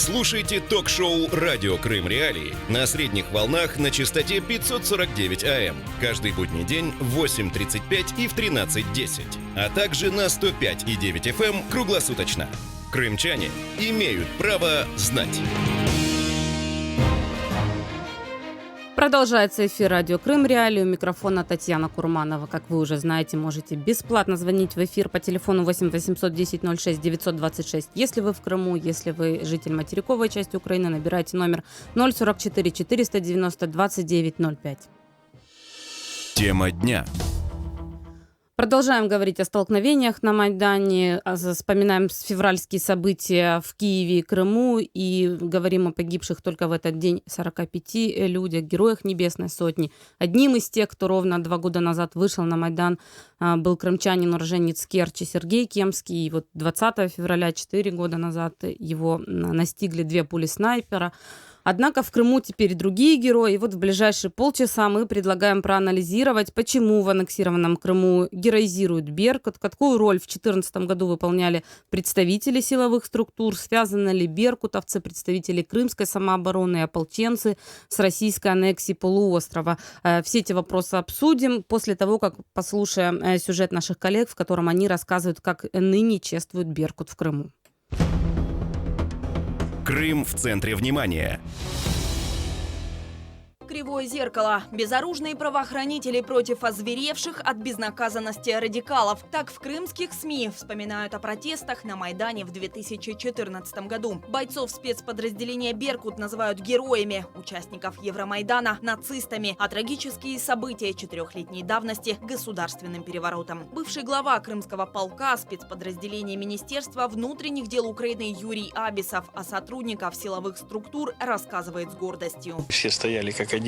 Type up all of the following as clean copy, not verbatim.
Слушайте ток-шоу «Радио Крым Реалии» на средних волнах на частоте 549 АМ. Каждый будний день в 8:35 и в 13:10. А также на 105,9 FM круглосуточно. Крымчане имеют право знать. Продолжается эфир «Радио Крым Реалии». У микрофона Татьяна Курманова. Как вы уже знаете, можете бесплатно звонить в эфир по телефону 8 810 06 926. Если вы в Крыму, если вы житель материковой части Украины, набирайте номер 044 490 2905. Тема дня. Продолжаем говорить о столкновениях на Майдане, вспоминаем февральские события в Киеве и Крыму и говорим о погибших только в этот день 45 людях, героях Небесной Сотни. Одним из тех, кто ровно 2 года назад вышел на Майдан, был крымчанин, уроженец Керчи Сергей Кемский. И вот 20 февраля, 4 года назад, его настигли 2 пули снайпера. Однако в Крыму теперь другие герои. И вот в ближайшие полчаса мы предлагаем проанализировать, почему в аннексированном Крыму героизирует Беркут, какую роль в 2014 году выполняли представители силовых структур, связаны ли беркутовцы, представители крымской самообороны и ополченцы с российской аннексией полуострова. Все эти вопросы обсудим после того, как послушаем сюжет наших коллег, в котором они рассказывают, как ныне чествуют Беркут в Крыму. Крым в центре внимания. Кривое зеркало. Безоружные правоохранители против озверевших от безнаказанности радикалов. Так в крымских СМИ вспоминают о протестах на Майдане в 2014 году. Бойцов спецподразделения «Беркут» называют героями, участников Евромайдана – нацистами, а трагические события 4-летней давности – государственным переворотом. Бывший глава крымского полка спецподразделения Министерства внутренних дел Украины Юрий Абисов о сотрудниках силовых структур рассказывает с гордостью. Все стояли как один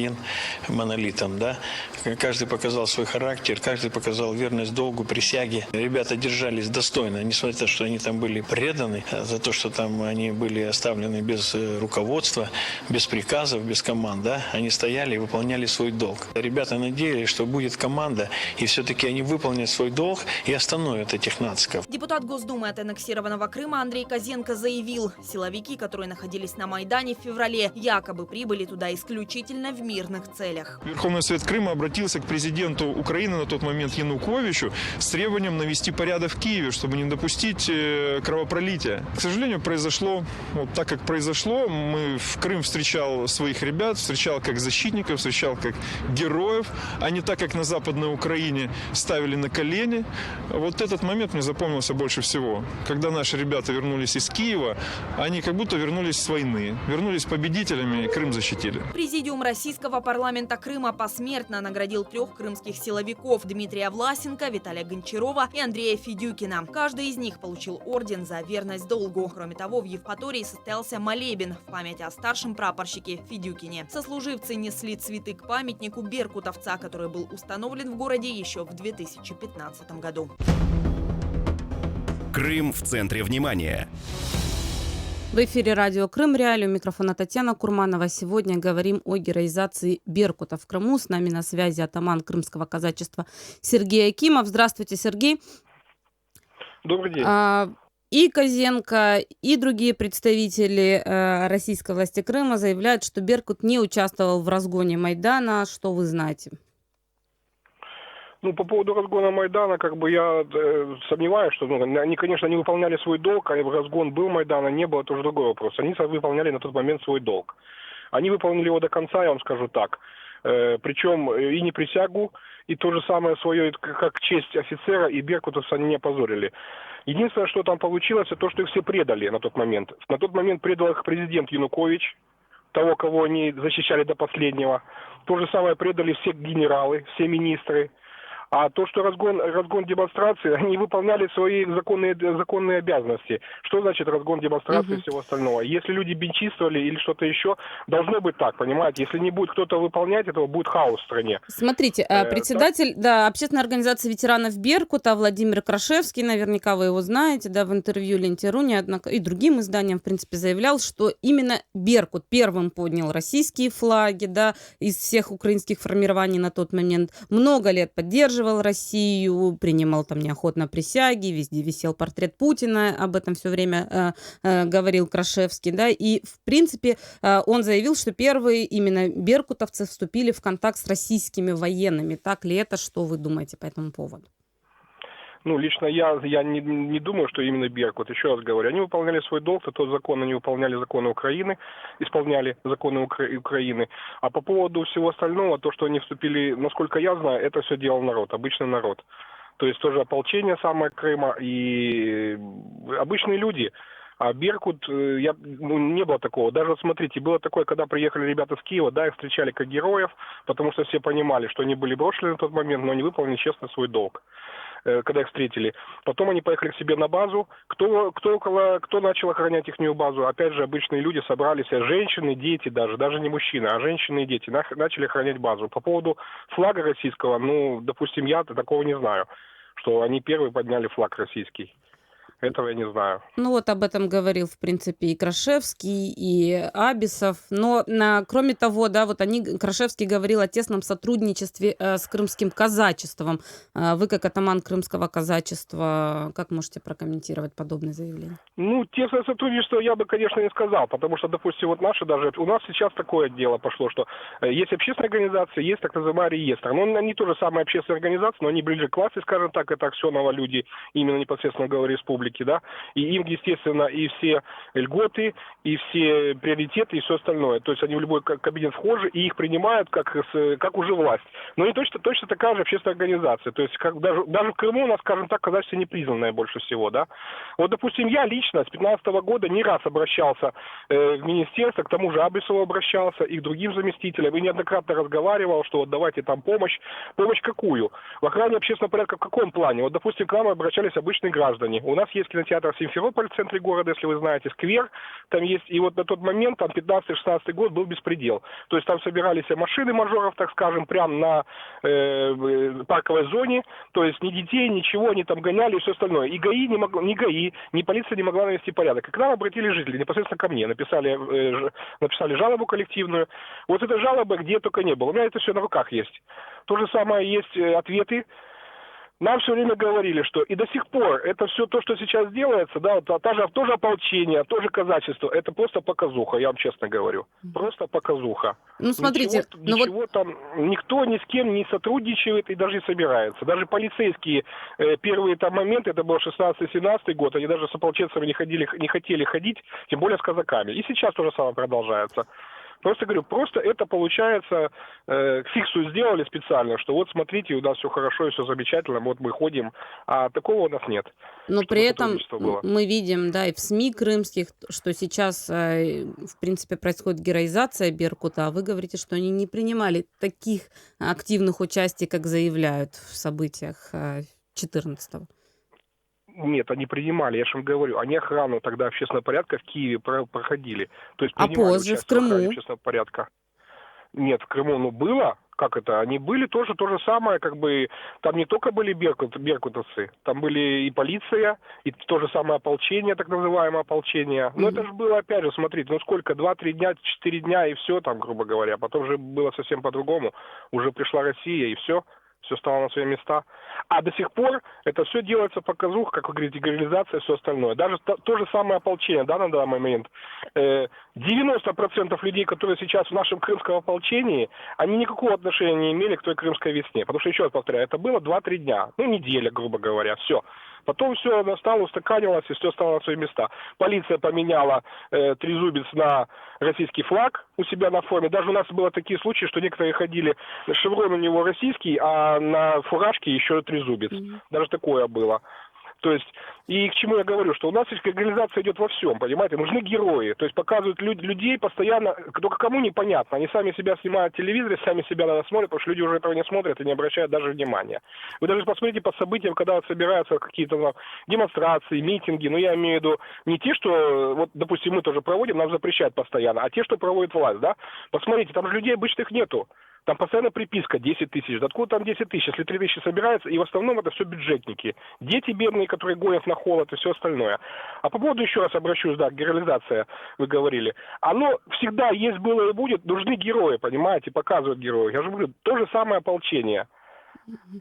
монолитом, да. Каждый показал свой характер, каждый показал верность долгу, присяге. Ребята держались достойно, несмотря на то, что они там были преданы, за то, что там они были оставлены без руководства, без приказов, без команд, да. Они стояли и выполняли свой долг. Ребята надеялись, что будет команда, и все-таки они выполнят свой долг и остановят этих нациков. Депутат Госдумы от аннексированного Крыма Андрей Козенко заявил, силовики, которые находились на Майдане в феврале, якобы прибыли туда исключительно в мирных целях. Верховный Совет Крыма обратился к президенту Украины на тот момент Януковичу с требованием навести порядок в Киеве, чтобы не допустить кровопролития. К сожалению, произошло вот так, как произошло. В Крым встречал своих ребят, встречал как защитников, встречал как героев, а не так, как на Западной Украине ставили на колени. Вот этот момент мне запомнился больше всего. Когда наши ребята вернулись из Киева, они как будто вернулись с войны, вернулись победителями и Крым защитили. Президиум Российского парламента Крыма посмертно наградил 3 крымских силовиков – Дмитрия Власенко, Виталия Гончарова и Андрея Федюкина. Каждый из них получил орден за верность долгу. Кроме того, в Евпатории состоялся молебен в память о старшем прапорщике Федюкине. Сослуживцы несли цветы к памятнику беркутовца, который был установлен в городе еще в 2015 году. Крым в центре внимания. В эфире «Радио Крым Реалии». У микрофона Татьяна Курманова. Сегодня говорим о героизации Беркута в Крыму. С нами на связи атаман крымского казачества Сергей Акимов. Здравствуйте, Сергей. Добрый день. И Козенко, и другие представители российской власти Крыма заявляют, что Беркут не участвовал в разгоне Майдана. Что вы знаете? По поводу разгона Майдана, я сомневаюсь, что они, конечно, не выполняли свой долг, а разгон был Майдана, не было, это уже другой вопрос. Они выполняли на тот момент свой долг. Они выполнили его до конца, я вам скажу так. Причем и не присягу, и то же самое свое, как честь офицера, и беркутовцы они не опозорили. Единственное, что там получилось, это то, что их все предали на тот момент. На тот момент предал их президент Янукович, того, кого они защищали до последнего. То же самое предали все генералы, все министры. А то, что разгон демонстрации, они выполняли свои законные обязанности. Что значит разгон демонстрации и всего остального? Если люди бенчинствовали или что-то еще, должно быть так, понимаете? Если не будет кто-то выполнять этого, будет хаос в стране. Смотрите, председатель общественной организации ветеранов Беркута Владимир Крашевский, наверняка вы его знаете, в интервью Ленте.ру и другим изданиям, в принципе, заявлял, что именно Беркут первым поднял российские флаги, из всех украинских формирований на тот момент, много лет поддерживал поддерживал Россию, принимал там неохотно присяги, везде висел портрет Путина, об этом все время говорил Крашевский, да, и, в принципе, он заявил, что первые именно беркутовцы вступили в контакт с российскими военными. Так ли это? Что вы думаете по этому поводу? Ну, лично я не думаю, что именно Беркут. Еще раз говорю, они выполняли свой долг, то тот закон, они выполняли законы Украины, исполняли законы Украины. А по поводу всего остального, то, что они вступили, насколько я знаю, это все делал народ, обычный народ. То есть тоже ополчение самое Крыма и обычные люди. А Беркут, не было такого. Даже вот смотрите, было такое, когда приехали ребята с Киева, да, их встречали как героев, потому что все понимали, что они были брошены на тот момент, но они выполнили честно свой долг, когда их встретили. Потом они поехали к себе на базу. Кто начал охранять ихнюю базу? Опять же, обычные люди собрались, женщины, дети даже не мужчины, а женщины и дети начали охранять базу. По поводу флага российского, ну, допустим, я такого не знаю, что они первые подняли флаг российский. Этого я не знаю. Ну вот об этом говорил, в принципе, и Крашевский, и Абисов. Но кроме того, да, вот Крашевский говорил о тесном сотрудничестве с крымским казачеством. Вы, как атаман крымского казачества, как можете прокомментировать подобное заявление? Ну, тесное сотрудничество я бы, конечно, не сказал, потому что, допустим, вот у нас сейчас такое дело пошло, что есть общественные организации, есть так называемый реестр. Но они тоже самые общественные организации, но они ближе к власти, скажем так, это Аксенова люди, именно непосредственно говоря, республики, да, и им, естественно, и все льготы, и все приоритеты, и все остальное. То есть они в любой кабинет вхожи, и их принимают как уже власть. Но они точно такая же общественная организация. То есть даже в Крыму у нас, скажем так, казачество непризнанное больше всего, да. Вот, допустим, я лично с 2015 года не раз обращался в министерство, к тому же Абисову обращался, и к другим заместителям, и неоднократно разговаривал, что вот давайте там помощь. Помощь какую? В охране общественного порядка в каком плане? Вот, допустим, к нам обращались обычные граждане. У нас есть кинотеатр Симферополь в центре города, если вы знаете, сквер там есть, и вот на тот момент, там 15-16 год, был беспредел. То есть там собирались машины мажоров, так скажем, прямо на парковой зоне, то есть ни детей, ничего, они там гоняли и все остальное. И ГАИ ни ГАИ, ни полиция не могла навести порядок. И к нам обратились жители, непосредственно ко мне, написали жалобу коллективную. Вот эта жалоба где только не было. У меня это все на руках есть. То же самое есть ответы. Нам все время говорили, что и до сих пор это все то, что сейчас делается, да, тоже ополчение, тоже казачество, это просто показуха, я вам честно говорю. Просто показуха. Ну, смотрите, ничего там, никто ни с кем не сотрудничает и даже не собирается. Даже полицейские первые там моменты, это был 16-17 год, они даже с ополченцами не хотели ходить, тем более с казаками. И сейчас то же самое продолжается. Просто говорю, это получается, фиксу сделали специально, что вот смотрите, у нас все хорошо и все замечательно, вот мы ходим, а такого у нас нет. Но при этом мы видим, да, и в СМИ крымских, что сейчас, в принципе, происходит героизация Беркута, а вы говорите, что они не принимали таких активных участий, как заявляют в событиях 14-го. Нет, они принимали, я же вам говорю, они охрану тогда общественного порядка в Киеве проходили. То есть а позже в Крыму? Общественного порядка. Нет, в Крыму, было, как это, они были тоже то же самое, как бы, там не только были беркутовцы, там были и полиция, и то же самое ополчение, так называемое ополчение. Но это же было, опять же, смотрите, сколько, 2-3 дня, 4 дня и все там, грубо говоря. Потом же было совсем по-другому. Уже пришла Россия и все стало на свои места. А до сих пор это все делается показух, как вы говорите, героизация и все остальное. Даже то же самое ополчение, да, на данный момент. 90% людей, которые сейчас в нашем крымском ополчении, они никакого отношения не имели к той крымской весне. Потому что, еще раз повторяю, это было 2-3 дня. Неделя, грубо говоря, все. Потом все настало, устаканилось, и все стало на свои места. Полиция поменяла трезубец на российский флаг у себя на форме. Даже у нас было такие случаи, что некоторые ходили, шеврон у него российский, а на фуражке еще трезубец. Даже такое было. То есть, и к чему я говорю, что у нас реализация идет во всем, понимаете, нужны герои, то есть показывают людей постоянно, только кому непонятно, они сами себя снимают в телевизоре, сами себя смотрят, потому что люди уже этого не смотрят и не обращают даже внимания. Вы даже посмотрите по событиям, когда вот собираются какие-то демонстрации, митинги, но я имею в виду не те, что, вот, допустим, мы тоже проводим, нам запрещают постоянно, а те, что проводит власть, да, посмотрите, там же людей обычных нету. Там постоянно приписка 10 тысяч. Да откуда там 10 тысяч, если 3 тысячи собирается? И в основном это все бюджетники. Дети бедные, которые гонят на холод и все остальное. А по поводу, еще раз обращусь, да, героизация, вы говорили. Оно всегда есть, было и будет. Нужны герои, понимаете, показывают героев. Я же говорю, то же самое ополчение.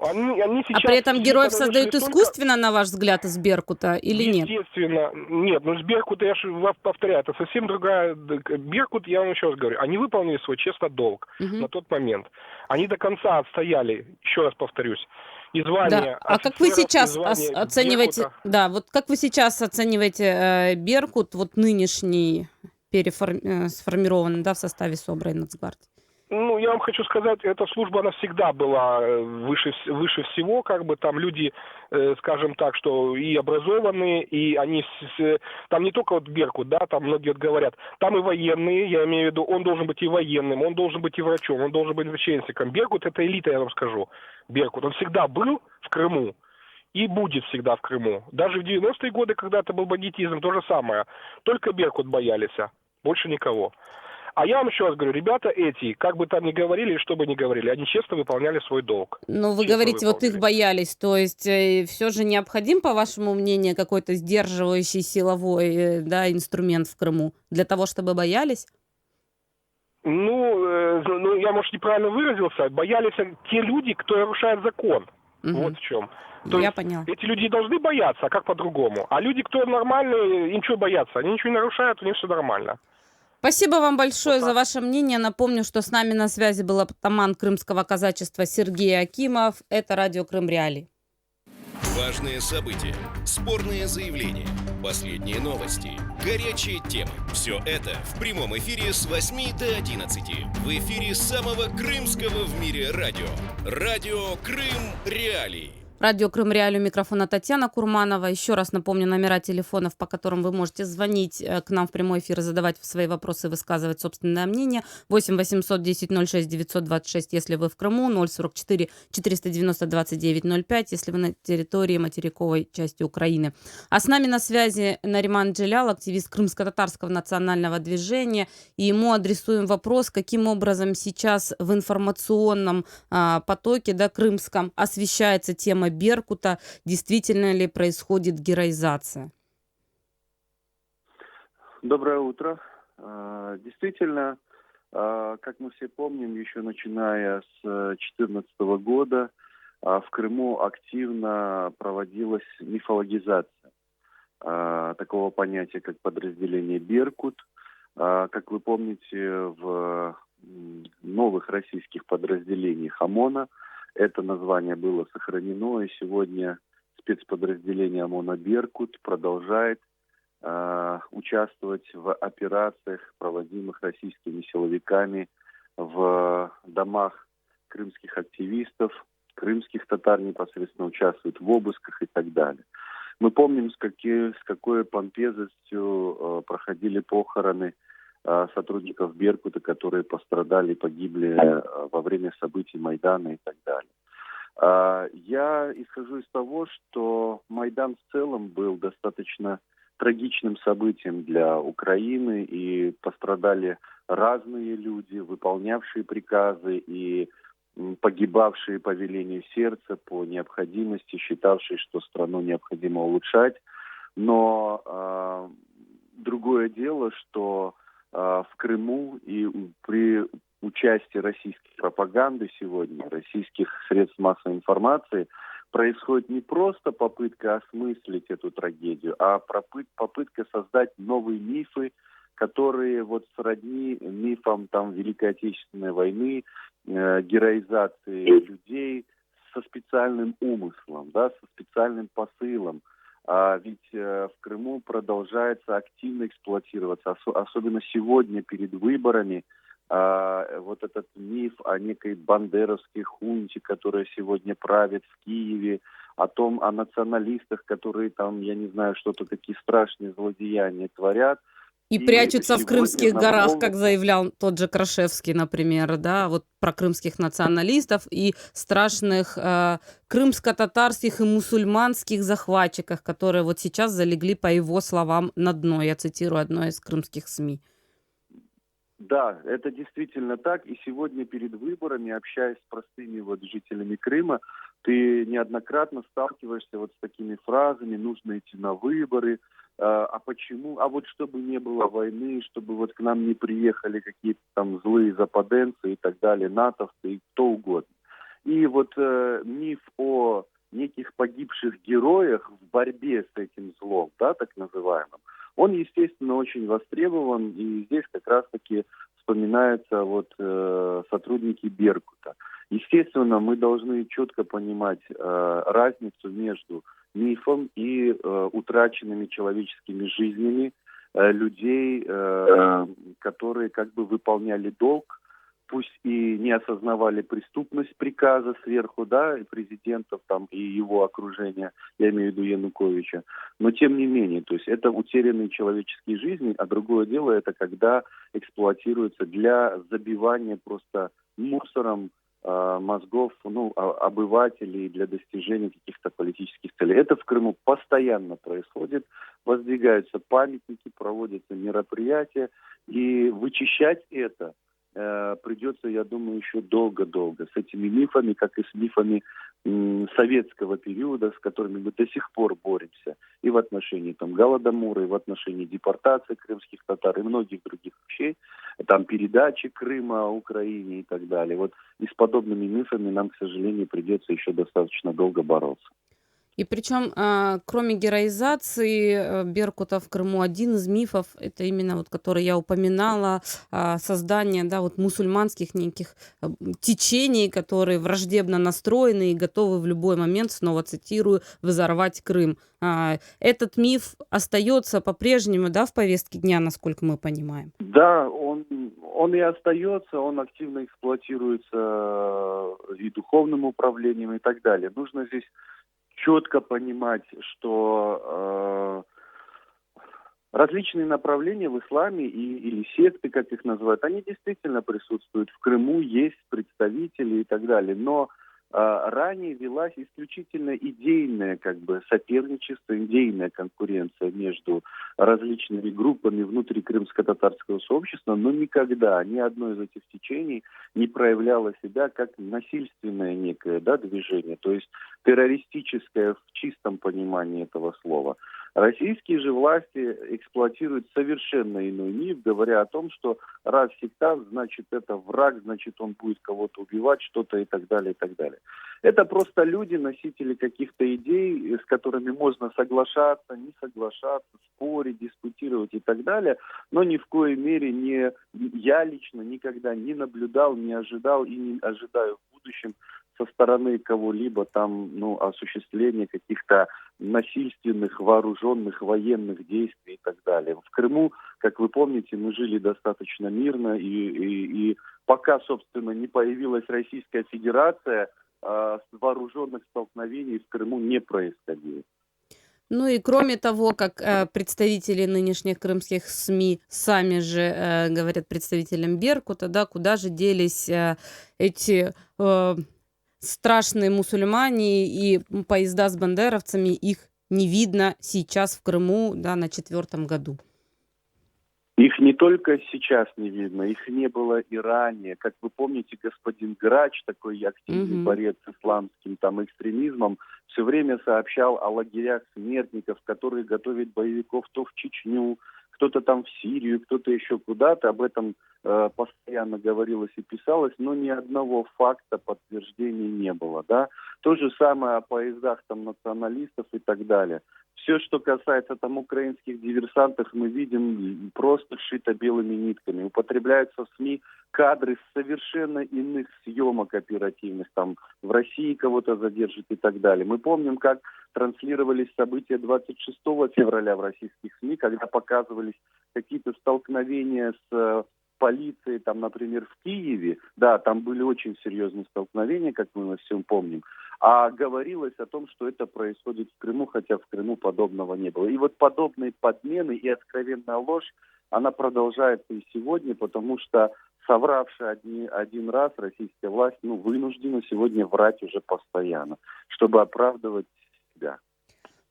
Они А сейчас при этом сильно героев подошли создают столько. искусственно, на ваш взгляд, из Беркута или нет? Естественно, нет, ну с Беркута, я же повторяю, это совсем другая... Беркут, я вам еще раз говорю, они выполнили свой честно долг Мгм. на тот момент. Они до конца отстояли, еще раз повторюсь, и Да. звание А как вы офицеров, и сейчас звание оцениваете, Беркута. да, вот как вы сейчас оцениваете Беркут, вот нынешний, сформированный, да, в составе СОБРа и Нацгвардии? Ну, я вам хочу сказать, эта служба, она всегда была выше всего, как бы там люди, скажем так, что и образованные, и они, там не только вот Беркут, да, там многие вот говорят, там и военные, я имею в виду, он должен быть и военным, он должен быть и врачом, он должен быть священником. Беркут — это элита, я вам скажу. Беркут, он всегда был в Крыму и будет всегда в Крыму. Даже в 90-е годы, когда это был бандитизм, то же самое. Только Беркут боялись, больше никого. А я вам еще раз говорю, ребята эти, как бы там ни говорили, что бы ни говорили, они честно выполняли свой долг. Ну, вы Честно говорите, вот их выполнили. боялись, то есть все же необходим, по вашему мнению, какой-то сдерживающий силовой да, инструмент в Крыму для того, чтобы боялись? Ну, я, может, неправильно выразился. Боялись те люди, кто нарушает закон. Мгм. Вот в чем. То Я есть поняла. эти люди должны бояться, а как по-другому? А люди, кто нормальные, им чего бояться? Они ничего не нарушают, у них все нормально. Спасибо вам большое Вот за так. ваше мнение. Напомню, что с нами на связи был атаман крымского казачества Сергей Акимов. Это радио Крым Реалии. Важные события, спорные заявления, последние новости, горячие темы. Все это в прямом эфире с 8 до 11. В эфире самого крымского в мире радио. Радио Крым Реалии. Радио Крым Реалии, у микрофона Татьяна Курманова. Еще раз напомню номера телефонов, по которым вы можете звонить к нам в прямой эфир, задавать свои вопросы, высказывать собственное мнение. 8 800 10 06 926, если вы в Крыму, 044 490 29 05, если вы на территории материковой части Украины. А с нами на связи Нариман Джелял, активист крымско-татарского национального движения. И ему адресуем вопрос, каким образом сейчас в информационном потоке, да, крымском освещается тема Беркута, действительно ли происходит героизация? Доброе утро. Действительно, как мы все помним, еще начиная с 2014 года в Крыму активно проводилась мифологизация такого понятия, как подразделение «Беркут». Как вы помните, в новых российских подразделениях ОМОНа это название было сохранено, и сегодня спецподразделение ОМОНа «Беркут» продолжает участвовать в операциях, проводимых российскими силовиками в домах крымских активистов, крымских татар непосредственно участвуют в обысках и так далее. Мы помним, с какой помпезностью проходили похороны сотрудников «Беркута», которые пострадали и погибли во время событий Майдана и так далее. Я исхожу из того, что Майдан в целом был достаточно трагичным событием для Украины, и пострадали разные люди, выполнявшие приказы и погибавшие по велению сердца, по необходимости, считавшие, что страну необходимо улучшать. Но другое дело, что в Крыму и при участии российской пропаганды сегодня, российских средств массовой информации, происходит не просто попытка осмыслить эту трагедию, а попытка создать новые мифы, которые вот сродни мифам там Великой Отечественной войны, героизации людей со специальным умыслом, да, со специальным посылом. Ведь в Крыму продолжается активно эксплуатироваться, особенно сегодня перед выборами, вот этот миф о некой бандеровской хунте, которая сегодня правит в Киеве, о националистах, которые там, я не знаю, что-то такие страшные злодеяния творят. И прячутся в Крымских горах, волну, как заявлял тот же Крашевский, например, да, вот про крымских националистов и страшных крымско-татарских и мусульманских захватчиков, которые вот сейчас залегли, по его словам, на дно. Я цитирую одно из крымских СМИ. Да, это действительно так. И сегодня перед выборами, общаясь с простыми вот жителями Крыма, ты неоднократно сталкиваешься вот с такими фразами: нужно идти на выборы, а почему? А вот чтобы не было войны, чтобы вот к нам не приехали какие-то там злые западенцы и так далее, натовцы и кто угодно. И вот миф о неких погибших героях в борьбе с этим злом, да, так называемым, он, естественно, очень востребован, и здесь как раз-таки вспоминаются вот сотрудники Беркута. Естественно, мы должны четко понимать разницу между мифом и утраченными человеческими жизнями людей, которые как бы выполняли долг, пусть и не осознавали преступность приказа сверху, да, и президентов там, и его окружения, я имею в виду Януковича, но тем не менее, то есть это утерянные человеческие жизни, а другое дело это когда эксплуатируется для забивания просто мусором мозгов, обывателей для достижения каких-то политических целей. Это в Крыму постоянно происходит, воздвигаются памятники, проводятся мероприятия, и вычищать это придется, я думаю, еще долго-долго. С этими мифами, как и с мифами советского периода, с которыми мы до сих пор боремся. И в отношении там Голодомора, и в отношении депортации крымских татар, и многих других вещей. Там передачи Крыма Украине и так далее. Вот и с подобными мифами нам, к сожалению, придется еще достаточно долго бороться. И причем, кроме героизации Беркута в Крыму, один из мифов, это именно вот, который я упоминала, создание, да, вот мусульманских неких течений, которые враждебно настроены и готовы в любой момент, снова цитирую, взорвать Крым. Этот миф остается по-прежнему, да, в повестке дня, насколько мы понимаем? Да, он и остается, он активно эксплуатируется и духовным управлением и так далее. Нужно здесь четко понимать, что различные направления в исламе или секты, как их называют, они действительно присутствуют в Крыму, есть представители и так далее. Но ранее велась исключительно идейное соперничество, идейная конкуренция между различными группами внутри крымско-татарского сообщества, но никогда ни одно из этих течений не проявляло себя как насильственное некое движение, то есть террористическое в чистом понимании этого слова. Российские же власти эксплуатируют совершенно иной миф, говоря о том, что раз сектант, значит это враг, значит он будет кого-то убивать, что-то и так далее, и так далее. Это просто люди, носители каких-то идей, с которыми можно соглашаться, не соглашаться, спорить, дискутировать и так далее, но ни в коей мере я лично никогда не наблюдал, не ожидал и не ожидаю в будущем со стороны кого-либо там, осуществления каких-то насильственных, вооруженных, военных действий и так далее. В Крыму, как вы помните, мы жили достаточно мирно, и пока, собственно, не появилась Российская Федерация, вооруженных столкновений в Крыму не происходило. Ну и кроме того, как представители нынешних крымских СМИ сами же говорят представителям Беркута, да, куда же делись эти страшные мусульмане и поезда с бандеровцами, их не видно сейчас в Крыму, да, на 4-м году. Их не только сейчас не видно, их не было и ранее. Как вы помните, господин Грач, такой активный борец с исламским экстремизмом, все время сообщал о лагерях смертников, которые готовят боевиков то в Чечню, кто-то там в Сирию, кто-то еще куда-то. Об этом постоянно говорилось и писалось, но ни одного факта подтверждения не было. Да? То же самое о поездах националистов и так далее. Все, что касается украинских диверсантов, мы видим просто сшито белыми нитками. Употребляются в СМИ кадры с совершенно иных съемок оперативных. Там в России кого-то задержат и так далее. Мы помним, как транслировались события 26 февраля в российских СМИ, когда показывались какие-то столкновения с полицией, например, в Киеве. Да, там были очень серьезные столкновения, как мы во всем помним. А говорилось о том, что это происходит в Крыму, хотя в Крыму подобного не было. И вот подобные подмены и откровенная ложь, она продолжается и сегодня, потому что совравшая один раз российская власть, вынуждена сегодня врать уже постоянно, чтобы оправдывать себя.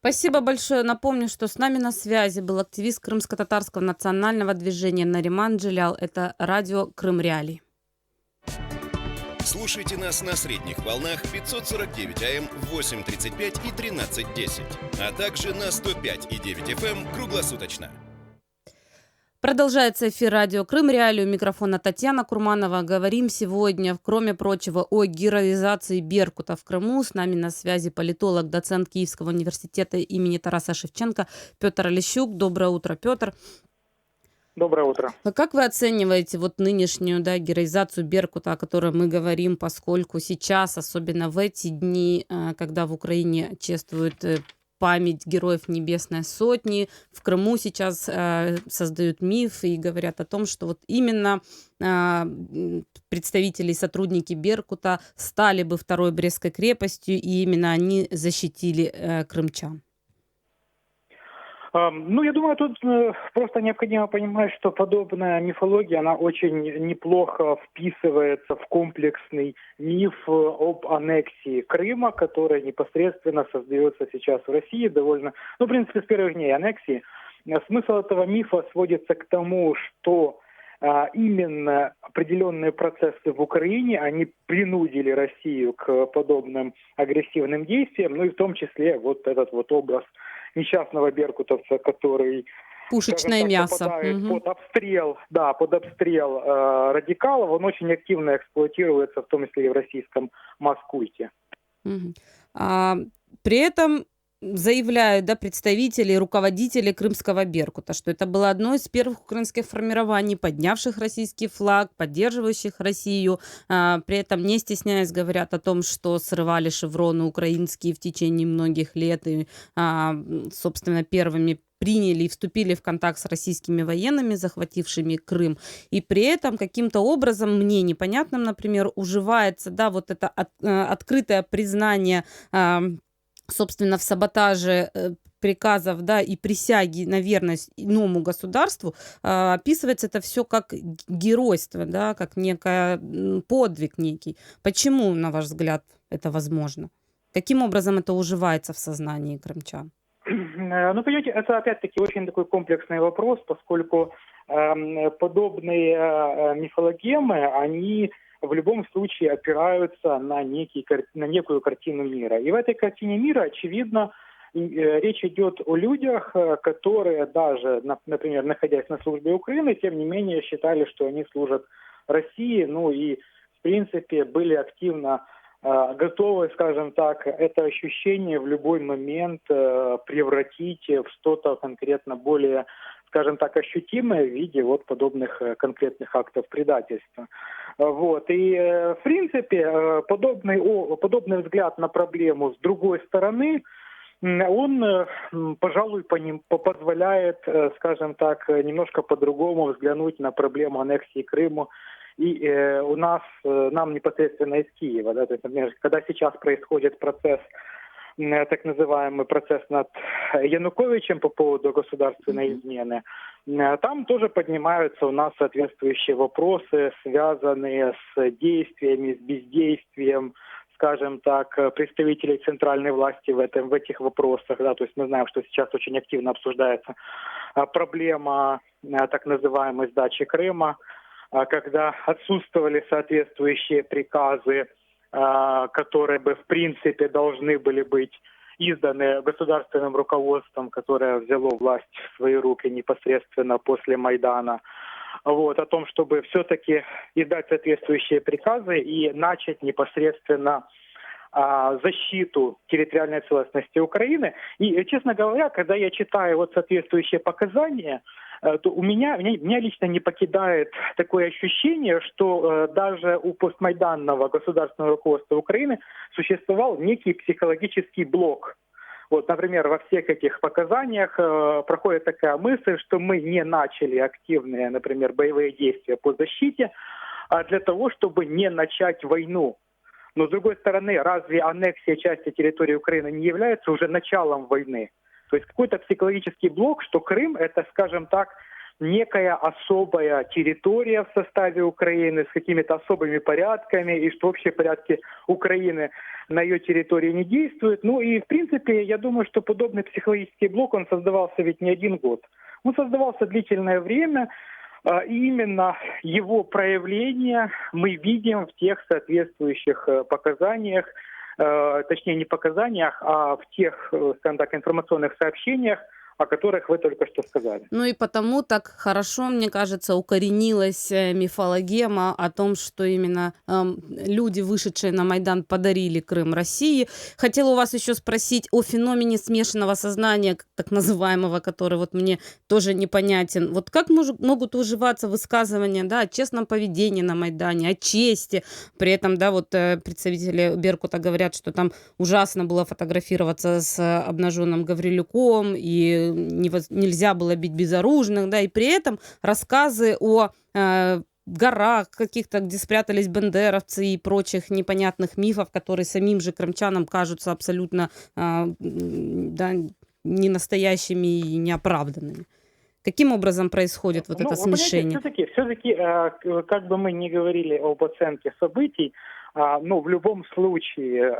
Спасибо большое. Напомню, что с нами на связи был активист крымско-татарского национального движения Нариман Джилял. Это радио Крым Реалии. Слушайте нас на средних волнах 549 АМ, 8:35 и 13:10, а также на 105,9 FM круглосуточно. Продолжается эфир радио Крым Реалии. У микрофона Татьяна Курманова. Говорим сегодня, кроме прочего, о героизации Беркута в Крыму. С нами на связи политолог, доцент Киевского университета имени Тараса Шевченко Петр Олещук. Доброе утро, Петр. Доброе утро. А как вы оцениваете вот нынешнюю, да, героизацию Беркута, о которой мы говорим, поскольку сейчас, особенно в эти дни, когда в Украине чествуют память героев Небесной Сотни, в Крыму сейчас создают миф и говорят о том, что вот именно представители и сотрудники Беркута стали бы второй Брестской крепостью, и именно они защитили крымчан? Ну, я думаю, тут просто необходимо понимать, что подобная мифология, она очень неплохо вписывается в комплексный миф об аннексии Крыма, который непосредственно создается сейчас в России довольно, ну, в принципе, с первых дней аннексии. Смысл этого мифа сводится к тому, что именно определенные процессы в Украине, они принудили Россию к подобным агрессивным действиям, ну и в том числе вот этот вот образ несчастного беркутовца, который, пушечное так, мясо попадает под обстрел радикалов, он очень активно эксплуатируется, в том числе и в российском масс-культе. При этом заявляют, да, представители и руководители крымского Беркута, что это было одно из первых украинских формирований, поднявших российский флаг, поддерживающих Россию. При этом, не стесняясь, говорят о том, что срывали шевроны украинские в течение многих лет и, собственно, первыми приняли и вступили в контакт с российскими военными, захватившими Крым. И при этом каким-то образом, мне непонятным, например, уживается, да, вот это открытое признание собственно, в саботаже приказов, да, и присяги на верность иному государству, описывается это все как геройство, да, как некий подвиг некий. Почему, на ваш взгляд, это возможно? Каким образом это уживается в сознании крымчан? Ну, понимаете, это опять-таки очень такой комплексный вопрос, поскольку подобные мифологемы, они в любом случае опираются на некую картину мира. И в этой картине мира, очевидно, речь идет о людях, которые даже, например, находясь на службе Украины, тем не менее считали, что они служат России, ну и, в принципе, были активно готовы, скажем так, это ощущение в любой момент превратить в что-то конкретно более, скажем так, ощутимое в виде вот подобных конкретных актов предательства. Вот. И, в принципе, подобный взгляд на проблему с другой стороны, он, пожалуй, позволяет, скажем так, немножко по-другому взглянуть на проблему аннексии Крыма и нам непосредственно из Киева. Да? То есть, например, когда сейчас происходит процесс, так называемый процесс над Януковичем по поводу государственной измены, там тоже поднимаются у нас соответствующие вопросы, связанные с действиями, с бездействием, скажем так, представителей центральной власти в этих вопросах. Да? То есть мы знаем, что сейчас очень активно обсуждается проблема так называемой сдачи Крыма, когда отсутствовали соответствующие приказы, которые бы, в принципе, должны были быть изданы государственным руководством, которое взяло власть в свои руки непосредственно после Майдана, вот, о том, чтобы все-таки издать соответствующие приказы и начать непосредственно защиту территориальной целостности Украины. И, честно говоря, когда я читаю вот соответствующие показания, то меня лично не покидает такое ощущение, что даже у постмайданного государственного руководства Украины существовал некий психологический блок. Вот, например, во всех этих показаниях проходит такая мысль, что мы не начали активные, например, боевые действия по защите для того, чтобы не начать войну. Но, с другой стороны, разве аннексия части территории Украины не является уже началом войны? То есть какой-то психологический блок, что Крым – это, скажем так, некая особая территория в составе Украины с какими-то особыми порядками, и что общие порядки Украины на ее территории не действуют. Ну и, в принципе, я думаю, что подобный психологический блок, он создавался ведь не один год. Он создавался длительное время, и именно его проявление мы видим в тех соответствующих показаниях, точнее не показаниях, а в тех, скажем так, информационных сообщениях о которых вы только что сказали. Ну и потому так хорошо, мне кажется, укоренилась мифологема о том, что именно люди, вышедшие на Майдан, подарили Крым России. Хотела у вас еще спросить о феномене смешанного сознания, так называемого, который вот мне тоже непонятен. Вот как могут уживаться высказывания, да, о честном поведении на Майдане, о чести. При этом, да, вот представители Беркута говорят, что там ужасно было фотографироваться с обнаженным Гаврилюком, и нельзя было бить безоружных, да, и при этом рассказы о горах каких-то, где спрятались бендеровцы и прочих непонятных мифов, которые самим же крымчанам кажутся абсолютно да, ненастоящими и неоправданными. Каким образом происходит вот это смешение? Все-таки, как бы мы ни говорили об оценке событий, в любом случае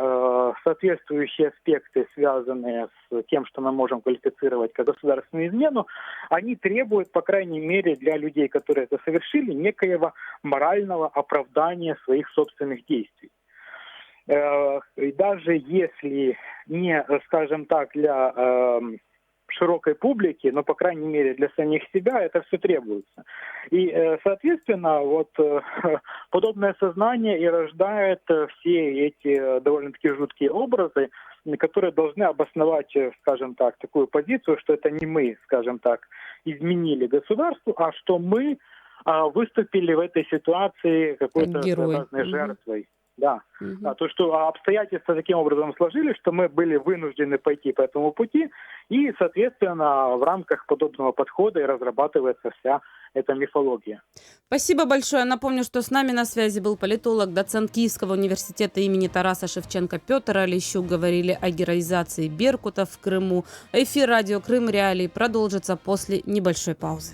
соответствующие аспекты, связанные с тем, что мы можем квалифицировать как государственную измену, они требуют, по крайней мере, для людей, которые это совершили, некоего морального оправдания своих собственных действий. И даже если не, скажем так, для широкой публики, но, по крайней мере, для самих себя это все требуется. И, соответственно, вот подобное сознание и рождает все эти довольно-таки жуткие образы, которые должны обосновать, скажем так, такую позицию, что это не мы, скажем так, изменили государству, а что мы выступили в этой ситуации какой-то своеобразной жертвой. Да. То, что обстоятельства таким образом сложились, что мы были вынуждены пойти по этому пути, и, соответственно, в рамках подобного подхода и разрабатывается вся эта мифология. Спасибо большое. Напомню, что с нами на связи был политолог, доцент Киевского университета имени Тараса Шевченко Петр Олещук. Говорили о героизации Беркута в Крыму. Эфир радио Крым Реалии продолжится после небольшой паузы.